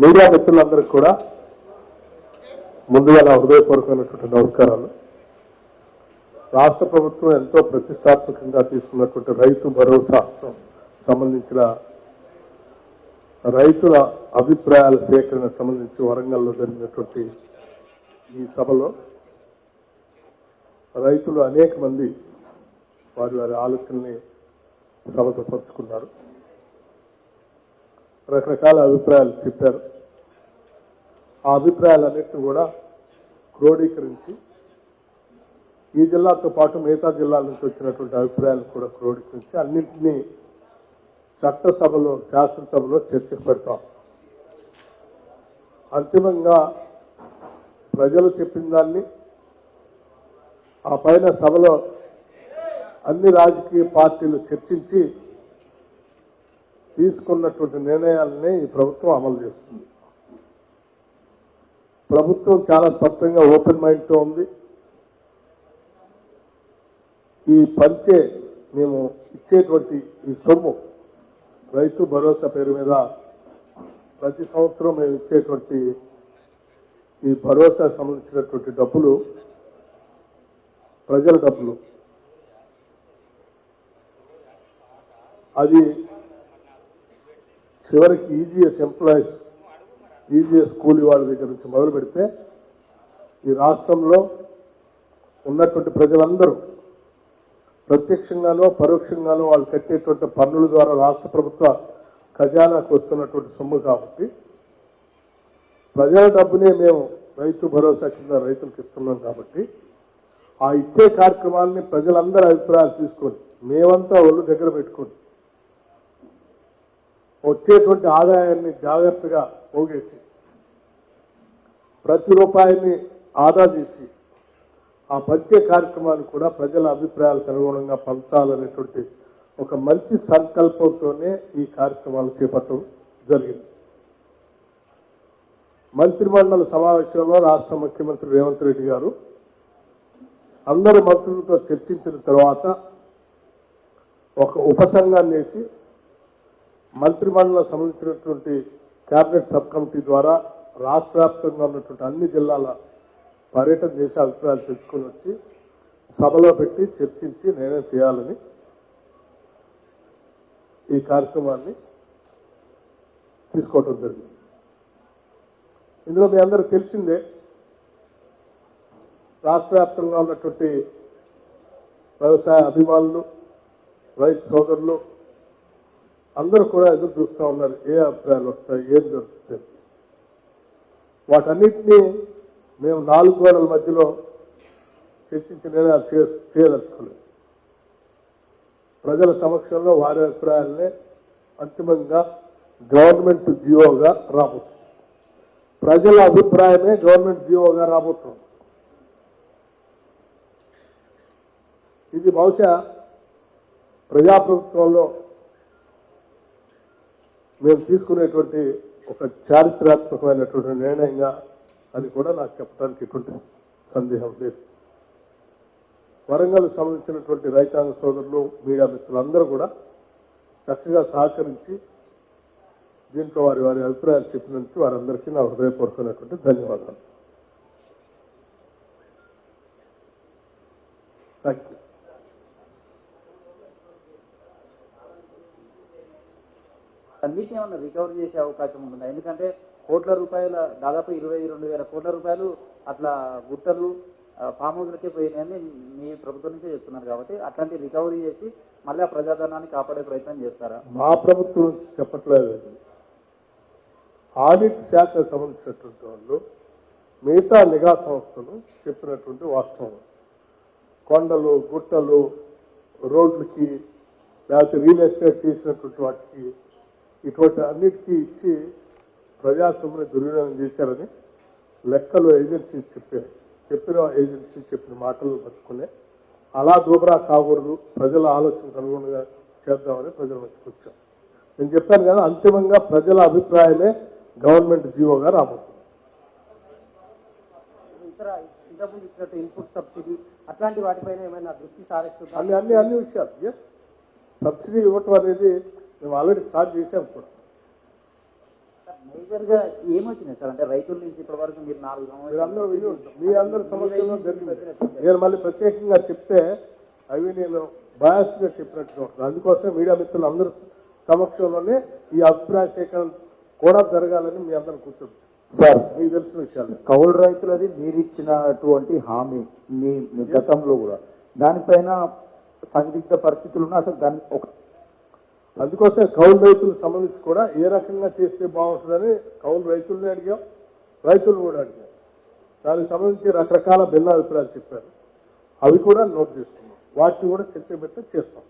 Media మిత్రులందరికీ కూడా ముందుగా నా హృదయపూర్వకమైనటువంటి నమస్కారాలు. రాష్ట్ర ప్రభుత్వం ఎంతో ప్రతిష్టాత్మకంగా తీసుకున్నటువంటి రైతు భరోసా సంబంధించిన రైతుల అభిప్రాయాల సేకరణ సంబంధించి వరంగల్లో జరిగినటువంటి ఈ సభలో రైతులు అనేక మంది వారి వారి ఆలోచనల్ని సభతో పంచుకున్నారు. రకరకాల అభిప్రాయాలు చెప్పారు. ఆ అభిప్రాయాలన్నింటినీ కూడా క్రోడీకరించి ఈ జిల్లాతో పాటు మిగతా జిల్లాల నుంచి వచ్చినటువంటి అభిప్రాయాలను కూడా క్రోడీకరించి అన్నింటినీ చట్టసభలో శాసనసభలో చర్చకు పెడతాం. అంతిమంగా ప్రజలు చెప్పిన దాన్ని ఆ పైన సభలో అన్ని రాజకీయ పార్టీలు చర్చించి తీసుకున్నటువంటి నిర్ణయాలనే ఈ ప్రభుత్వం అమలు చేస్తుంది. ప్రభుత్వం చాలా స్పష్టంగా ఓపెన్ మైండ్తో ఉంది. ఈ పంచే మేము ఇచ్చేటువంటి ఈ సొమ్ము రైతు భరోసా పేరు మీద ప్రతి సంవత్సరం మేము ఇచ్చేటువంటి ఈ భరోసా సంబంధించినటువంటి డబ్బులు ప్రజల డబ్బులు. అది చివరికి ఈజీఎస్ ఎంప్లాయీస్, ఈజీఎస్ కూలీ వాళ్ళ దగ్గర నుంచి మొదలు పెడితే ఈ రాష్ట్రంలో ఉన్నటువంటి ప్రజలందరూ ప్రత్యక్షంగానో పరోక్షంగానో వాళ్ళు కట్టేటువంటి పన్నుల ద్వారా రాష్ట్ర ప్రభుత్వ ఖజానాకు వస్తున్నటువంటి సొమ్ము కాబట్టి ప్రజల డబ్బునే మేము రైతు భరోసా కింద రైతులకు ఇస్తున్నాం. కాబట్టి ఆ ఇచ్చే కార్యక్రమాలని ప్రజలందరూ అభిప్రాయాలు తీసుకొని మేమంతా ఒళ్ళు దగ్గర పెట్టుకొని వచ్చేటువంటి ఆదాయాన్ని జాగ్రత్తగా పోగేసి ప్రతి రూపాయిని ఆదా చేసి ఆ పంచే కార్యక్రమాన్ని కూడా ప్రజల అభిప్రాయాలకు అనుగుణంగా పంచాలనేటువంటి ఒక మంచి సంకల్పంతోనే ఈ కార్యక్రమాలు చేపట్టడం జరిగింది. మంత్రిమండలి సమావేశంలో రాష్ట్ర ముఖ్యమంత్రి రేవంత్ రెడ్డి గారు అందరు మంత్రులతో చర్చించిన తర్వాత ఒక ఉపసంఘాన్ని వేసి మంత్రిమండలికి సంబంధించినటువంటి కేబినెట్ సబ్ కమిటీ ద్వారా రాష్ట్ర వ్యాప్తంగా ఉన్నటువంటి అన్ని జిల్లాల పర్యటన చేసే అభిప్రాయాలు తెచ్చుకొని వచ్చి సభలో పెట్టి చర్చించి నిర్ణయం చేయాలని ఈ కార్యక్రమాన్ని తీసుకోవడం జరిగింది. ఇందులో మీ అందరూ తెలిసిందే, రాష్ట్ర వ్యాప్తంగా ఉన్నటువంటి వ్యవసాయ అభిమానులు, రైతు సోదరులు అందరూ కూడా ఎదురు చూస్తూ ఉన్నారు. ఏ అభిప్రాయాలు వస్తాయి, ఏం జరుగుతుంది. వాటన్నిటినీ మేము 4 గోడల మధ్యలో చర్చించి నిర్ణయాలు చేయదలుచుకోలేదు. ప్రజల సమక్షంలో వారి అభిప్రాయాలనే అంతిమంగా గవర్నమెంట్ జీవోగా రాబోతుంది. ప్రజల అభిప్రాయమే గవర్నమెంట్ జీవోగా రాబోతుంది. ఇది బహుశా ప్రజాప్రభుత్వంలో మేము తీసుకునేటువంటి ఒక చారిత్రాత్మకమైనటువంటి నిర్ణయంగా అది కూడా నాకు చెప్పడానికి ఎటువంటి సందేహం లేదు. వరంగల్ సంబంధించినటువంటి రైతాంగ సోదరులు, మీడియా మిత్రులందరూ కూడా చక్కగా సహకరించి దీంట్లో వారి వారి అభిప్రాయాలు చెప్పినందుకు వారందరికీ నా హృదయపూర్వకమైనటువంటి ధన్యవాదాలు. Thank you. అన్నిటిని ఏమన్నా రికవరీ చేసే అవకాశం ఉంటుందా? ఎందుకంటే కోట్ల రూపాయల దాదాపు 22,000 కోట్ల రూపాయలు అట్లా గుట్టలు ఫామ్ హౌస్లకే పోయినాయని మీ ప్రభుత్వం నుంచే చెప్తున్నారు. కాబట్టి అట్లాంటి రికవరీ చేసి మళ్ళీ ఆ ప్రజాధనాన్ని కాపాడే ప్రయత్నం చేస్తారా? మా ప్రభుత్వం చెప్పట్లేదు. ఆడిట్ శాఖకు సంబంధించినటువంటి వాళ్ళు మిగతా నిఘా సంస్థలు చెప్పినటువంటి వాస్తవం. కొండలు, గుట్టలు, రోడ్లకి లేకపోతే రియల్ ఎస్టేట్ చేసినటువంటి వాటికి ఇటువంటి అన్నిటికీ ఇచ్చి ప్రజాస్వామ్యాన్ని దుర్వినియోగం చేశారని లెక్కలు ఏజెన్సీ చెప్పిన ఏజెన్సీ చెప్పిన మాటలు పట్టుకునే అలా దూబరా కాకూడదు, ప్రజల ఆలోచనకు అనుగుణంగా చేద్దామని ప్రజల మధ్యకి వచ్చాం. నేను చెప్పాను కదా, అంతిమంగా ప్రజల అభిప్రాయమే గవర్నమెంట్ జీవోగా రాబోతుంది. ఇంతకుముందు ఇచ్చినట్టు ఇన్పుట్ సబ్సిడీ అట్లాంటి వాటిపైన ఏమైనా దృష్టి సారిస్తుంది? అన్ని విషయాలు సబ్సిడీ ఇవ్వటం అనేది మేము ఆల్రెడీ స్టార్ట్ చేసాం కూడా. మేజర్ గా ఏమొచ్చినాయి సార్? అంటే రైతుల నుంచి ఇప్పటి వరకు మీరు 4 మీరందరూ విని ఉంటారు. మీ అందరి సమక్షంలో జరిగింది. నేను మళ్ళీ ప్రత్యేకంగా చెప్తే అవి నేను బయాస్ గా చెప్పినట్టుగా ఉంటుంది. అందుకోసం మీడియా మిత్రులు అందరి సమక్షంలోనే ఈ అభిప్రాయ సేకరణ కూడా జరగాలని మీ అందరం కూర్చుంటాం. సార్, మీకు తెలిసిన విషయాలు కౌలు రైతులది మీరు ఇచ్చినటువంటి హామీ మీ గతంలో కూడా దానిపైన సందిగ్ధ పరిస్థితులు ఉన్నాయి. అసలు దాని అందుకోసం కౌలు రైతులకు సంబంధించి కూడా ఏ రకంగా చేస్తే బాగుంటుందని కౌలు రైతుల్ని అడిగాం, రైతులు కూడా అడిగాం. దానికి సంబంధించి రకరకాల భిన్నాభిప్రాయాలు చెప్పారు. అవి కూడా నోట్ చేసుకున్నాం. వాటిని కూడా చర్చ పెట్టి చేస్తాం.